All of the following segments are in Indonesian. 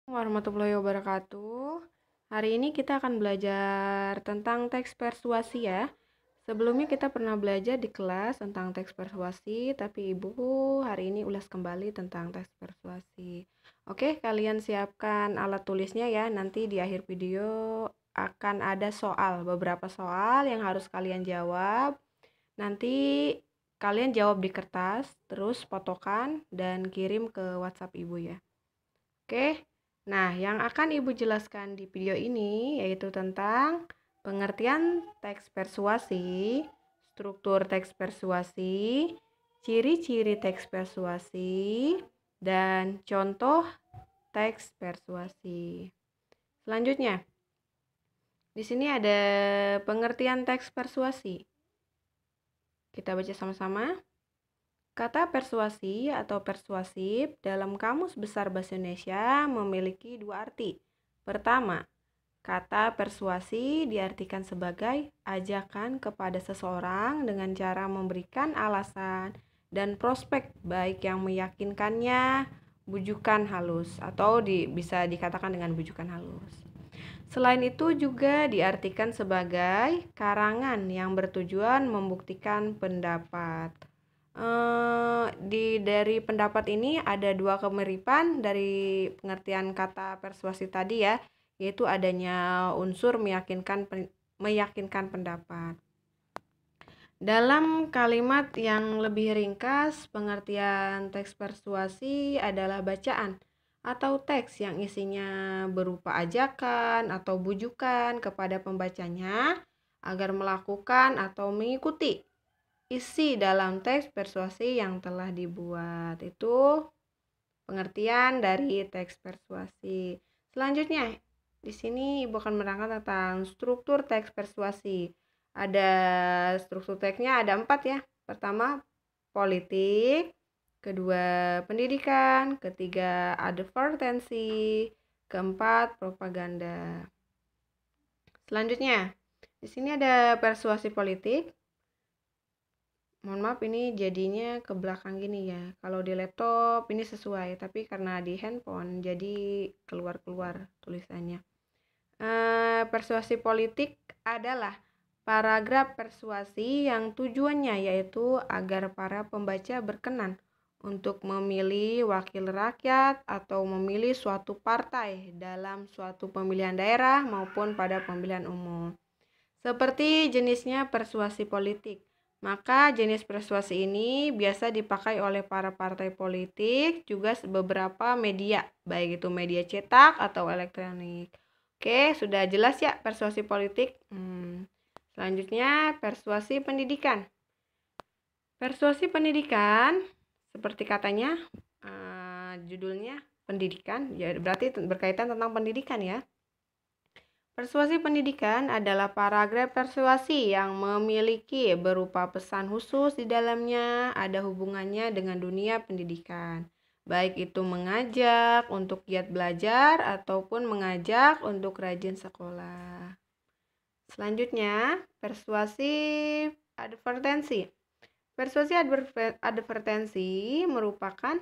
Warahmatullahi wabarakatuh. Hari ini kita akan belajar tentang teks persuasi ya. Sebelumnya kita pernah belajar di kelas tentang teks persuasi, tapi Ibu hari ini ulas kembali tentang teks persuasi. Oke, kalian siapkan alat tulisnya ya. Nanti di akhir video akan ada beberapa soal yang harus kalian jawab. Nanti kalian jawab di kertas, terus fotokan dan kirim ke WhatsApp Ibu ya. Oke. Nah, yang akan Ibu jelaskan di video ini yaitu tentang pengertian teks persuasi, struktur teks persuasi, ciri-ciri teks persuasi, dan contoh teks persuasi. Selanjutnya, di sini ada pengertian teks persuasi. Kita baca sama-sama. Kata persuasi atau persuasif dalam Kamus Besar Bahasa Indonesia memiliki dua arti. Pertama, kata persuasi diartikan sebagai ajakan kepada seseorang dengan cara memberikan alasan dan prospek baik yang meyakinkannya, bujukan halus atau bisa dikatakan dengan bujukan halus. Selain itu juga diartikan sebagai karangan yang bertujuan membuktikan pendapat. Dari pendapat ini ada dua kemiripan dari pengertian kata persuasi tadi ya, yaitu adanya unsur meyakinkan pendapat. Dalam kalimat yang lebih ringkas, pengertian teks persuasi adalah bacaan atau teks yang isinya berupa ajakan atau bujukan kepada pembacanya agar melakukan atau mengikuti isi dalam teks persuasi yang telah dibuat. Itu pengertian dari teks persuasi. Selanjutnya, di sini Ibu akan menerangkan tentang struktur teks persuasi. Ada struktur teksnya ada 4 ya. Pertama, politik. Kedua, pendidikan. Ketiga, advertensi. Keempat, propaganda. Selanjutnya, di sini ada persuasi politik. Mohon maaf ini jadinya ke belakang gini ya. Kalau di laptop ini sesuai, tapi karena di handphone jadi keluar-keluar tulisannya. Persuasi politik adalah paragraf persuasi yang tujuannya yaitu agar para pembaca berkenan untuk memilih wakil rakyat atau memilih suatu partai dalam suatu pemilihan daerah maupun pada pemilihan umum. Seperti jenisnya persuasi politik. Maka jenis persuasi ini biasa dipakai oleh para partai politik, juga beberapa media, baik itu media cetak atau elektronik. Oke, sudah jelas ya persuasi politik? Selanjutnya, persuasi pendidikan. Persuasi pendidikan, seperti katanya, judulnya pendidikan, ya berarti berkaitan tentang pendidikan ya. Persuasi pendidikan adalah paragraf persuasi yang memiliki berupa pesan khusus di dalamnya ada hubungannya dengan dunia pendidikan. Baik itu mengajak untuk giat belajar ataupun mengajak untuk rajin sekolah. Selanjutnya, persuasi advertensi. Persuasi advertensi merupakan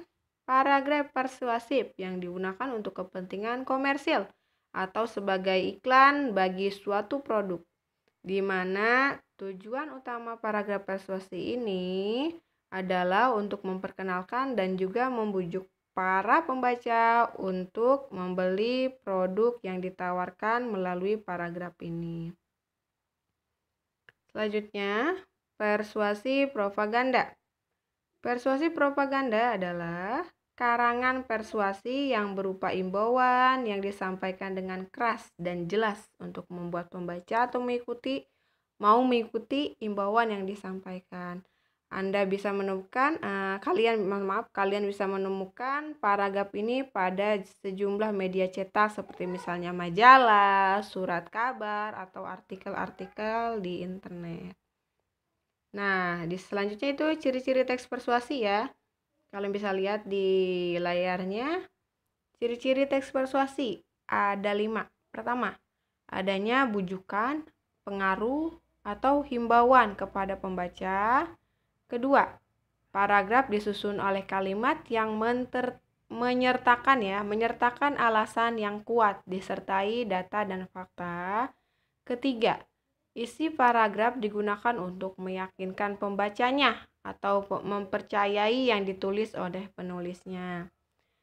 paragraf persuasif yang digunakan untuk kepentingan komersil atau sebagai iklan bagi suatu produk, di mana tujuan utama paragraf persuasi ini adalah untuk memperkenalkan dan juga membujuk para pembaca untuk membeli produk yang ditawarkan melalui paragraf ini. Selanjutnya, persuasi propaganda. Persuasi propaganda adalah karangan persuasi yang berupa imbauan yang disampaikan dengan keras dan jelas untuk membuat pembaca atau mau mengikuti imbauan yang disampaikan. Kalian bisa menemukan paragraf ini pada sejumlah media cetak seperti misalnya majalah, surat kabar, atau artikel-artikel di internet. Nah, selanjutnya itu ciri-ciri teks persuasi ya. Kalian bisa lihat di layarnya. Ciri-ciri teks persuasi ada 5. Pertama, adanya bujukan, pengaruh, atau himbauan kepada pembaca. Kedua, paragraf disusun oleh kalimat yang menyertakan alasan yang kuat disertai data dan fakta. Ketiga, isi paragraf digunakan untuk meyakinkan pembacanya atau mempercayai yang ditulis oleh penulisnya.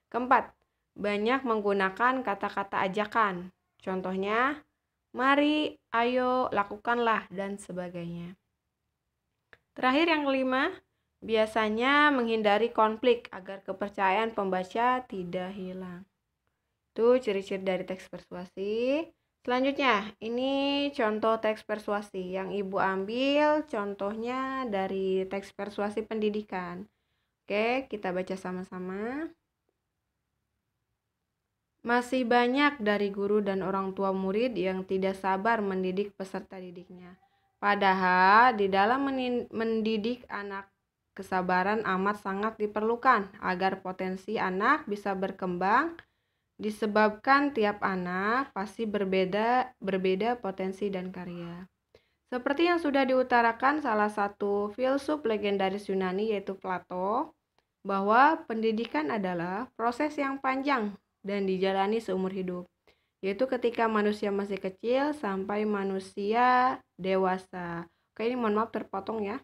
Keempat, banyak menggunakan kata-kata ajakan. Contohnya, mari, ayo, lakukanlah, dan sebagainya. Terakhir yang kelima, biasanya menghindari konflik agar kepercayaan pembaca tidak hilang. Itu ciri-ciri dari teks persuasi. Selanjutnya, ini contoh teks persuasi yang Ibu ambil contohnya dari teks persuasi pendidikan. Oke, kita baca sama-sama. Masih banyak dari guru dan orang tua murid yang tidak sabar mendidik peserta didiknya. Padahal di dalam mendidik anak, kesabaran amat sangat diperlukan agar potensi anak bisa berkembang. Disebabkan tiap anak pasti berbeda potensi dan karya. Seperti yang sudah diutarakan salah satu filsuf legendaris Yunani yaitu Plato, bahwa pendidikan adalah proses yang panjang dan dijalani seumur hidup, yaitu ketika manusia masih kecil sampai manusia dewasa. Oke, ini mohon maaf terpotong ya.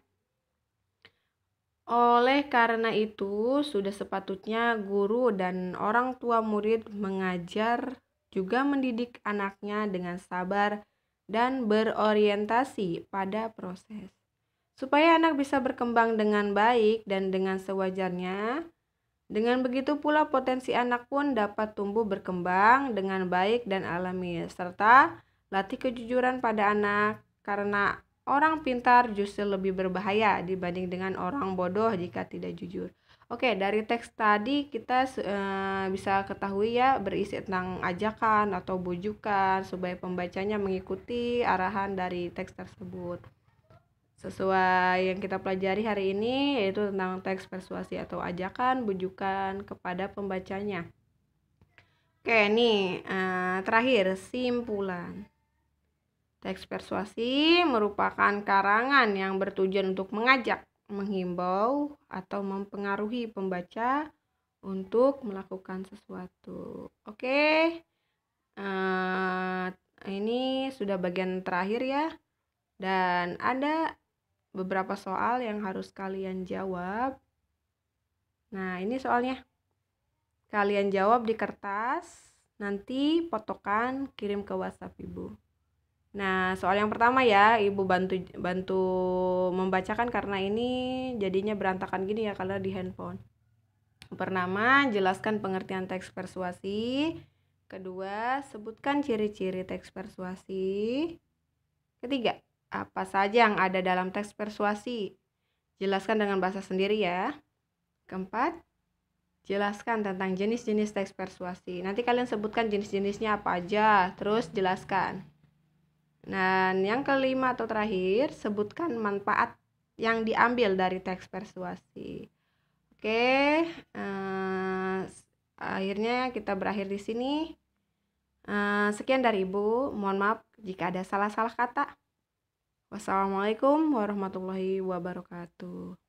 Oleh karena itu, sudah sepatutnya guru dan orang tua murid mengajar juga mendidik anaknya dengan sabar dan berorientasi pada proses. Supaya anak bisa berkembang dengan baik dan dengan sewajarnya. Dengan begitu pula potensi anak pun dapat tumbuh berkembang dengan baik dan alami, serta latih kejujuran pada anak, karena orang pintar justru lebih berbahaya dibanding dengan orang bodoh jika tidak jujur. Oke, dari teks tadi kita bisa ketahui ya, berisi tentang ajakan atau bujukan supaya pembacanya mengikuti arahan dari teks tersebut. Sesuai yang kita pelajari hari ini yaitu tentang teks persuasi atau ajakan, bujukan kepada pembacanya. Oke, nih terakhir simpulan. Teks persuasi merupakan karangan yang bertujuan untuk mengajak, menghimbau, atau mempengaruhi pembaca untuk melakukan sesuatu. Oke, ini sudah bagian terakhir ya. Dan ada beberapa soal yang harus kalian jawab. Nah, ini soalnya. Kalian jawab di kertas, nanti fotokan, kirim ke WhatsApp Ibu. Nah, soal yang pertama ya, Ibu bantu membacakan karena ini jadinya berantakan gini ya kalau di handphone. Pertama, jelaskan pengertian teks persuasi. Kedua, sebutkan ciri-ciri teks persuasi. Ketiga, apa saja yang ada dalam teks persuasi? Jelaskan dengan bahasa sendiri ya. Keempat, jelaskan tentang jenis-jenis teks persuasi. Nanti kalian sebutkan jenis-jenisnya apa aja, terus jelaskan. Dan yang kelima atau terakhir, sebutkan manfaat yang diambil dari teks persuasi. Oke, akhirnya kita berakhir di sini. Sekian dari Ibu. Mohon maaf jika ada salah-salah kata. Wassalamualaikum warahmatullahi wabarakatuh.